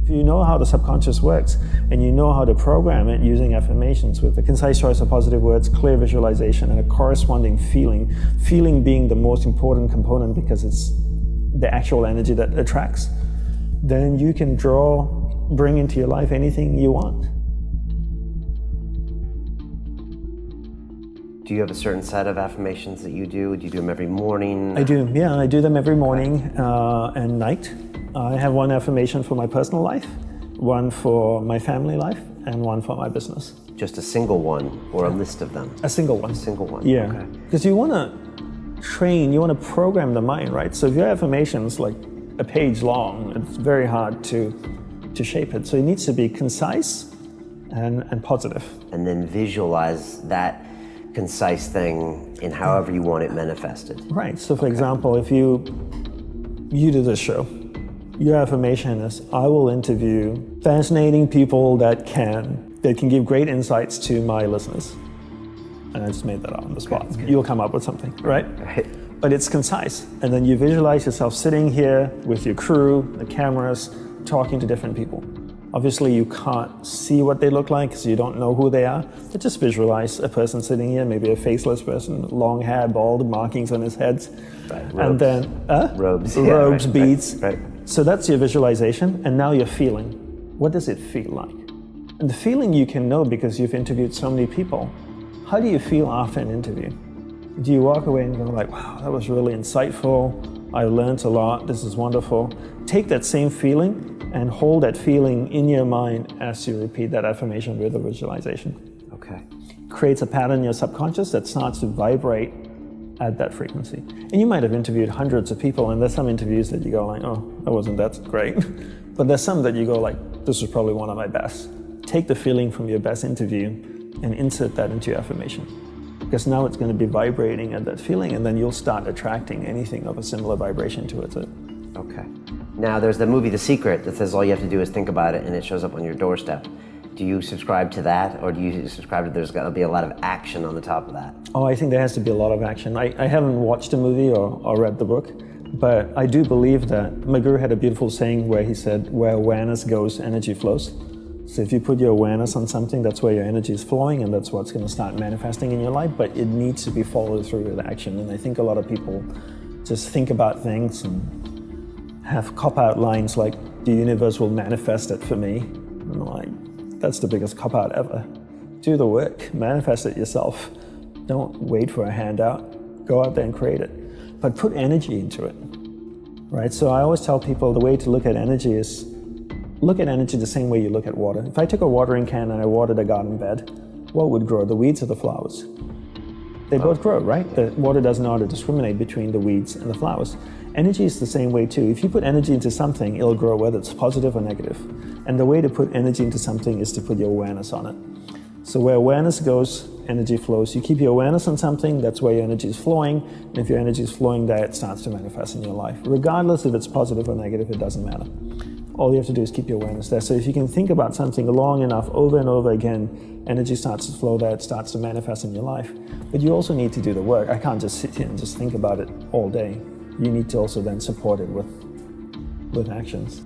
If you know how the subconscious works and you know how to program it using affirmations with a concise choice of positive words, clear visualization, and a corresponding feeling being the most important component because it's the actual energy that attracts, then you can bring into your life anything you want. Do you have a certain set of affirmations that you do? Do you do them every morning? I do, yeah. I do them every morning and night. I have one affirmation for my personal life, one for my family life, and one for my business. Just a single one or a list of them? A single one. A single one, yeah. Okay. Because you want to train, you want to program the mind, right? So if your affirmation's like a page long, it's very hard to shape it. So it needs to be concise and positive. And then visualize that concise thing in however you want it manifested. Right. So for example, if you do this show, your affirmation is, I will interview fascinating people that can give great insights to my listeners. And I just made that up on the spot. Okay, you'll come up with something, right? Right. But it's concise. And then you visualize yourself sitting here with your crew, the cameras, talking to different people. Obviously, you can't see what they look like because you don't know who they are. But just visualize a person sitting here, maybe a faceless person, long hair, bald, markings on his head. Right. And then robes, robes, right, beads. Right. So that's your visualization, and now you're feeling. What does it feel like? And the feeling you can know because you've interviewed so many people. How do you feel after an interview? Do you walk away and go like, wow, that was really insightful, I learned a lot, this is wonderful. Take that same feeling and hold that feeling in your mind as you repeat that affirmation with a visualization. Okay. Creates a pattern in your subconscious that starts to vibrate at that frequency. And you might have interviewed hundreds of people, and there's some interviews that you go like, oh, that wasn't that great. But there's some that you go like, this was probably one of my best. Take the feeling from your best interview and insert that into your affirmation. Because now it's going to be vibrating at that feeling, and then you'll start attracting anything of a similar vibration to it. Okay. Now there's the movie The Secret that says all you have to do is think about it and it shows up on your doorstep. Do you subscribe to that, or do you subscribe to there's got to be a lot of action on the top of that? Oh, I think there has to be a lot of action. I haven't watched the movie or read the book, but I do believe that my guru had a beautiful saying where he said, where awareness goes, energy flows. So if you put your awareness on something, that's where your energy is flowing, and that's what's going to start manifesting in your life, but it needs to be followed through with action. And I think a lot of people just think about things and have cop-out lines like, the universe will manifest it for me. And I'm like, that's the biggest cop-out ever. Do the work, manifest it yourself. Don't wait for a handout, go out there and create it. But put energy into it, right? So I always tell people the way to look at energy is, look at energy the same way you look at water. If I took a watering can and I watered a garden bed, what would grow, the weeds or the flowers? They both grow, right? The water doesn't know how to discriminate between the weeds and the flowers. Energy is the same way too. If you put energy into something, it'll grow whether it's positive or negative. And the way to put energy into something is to put your awareness on it. So where awareness goes, energy flows. You keep your awareness on something, that's where your energy is flowing. And if your energy is flowing there, it starts to manifest in your life. Regardless if it's positive or negative, it doesn't matter. All you have to do is keep your awareness there. So if you can think about something long enough, over and over again, energy starts to flow there, it starts to manifest in your life. But you also need to do the work. I can't just sit here and just think about it all day. You need to also then support it with actions.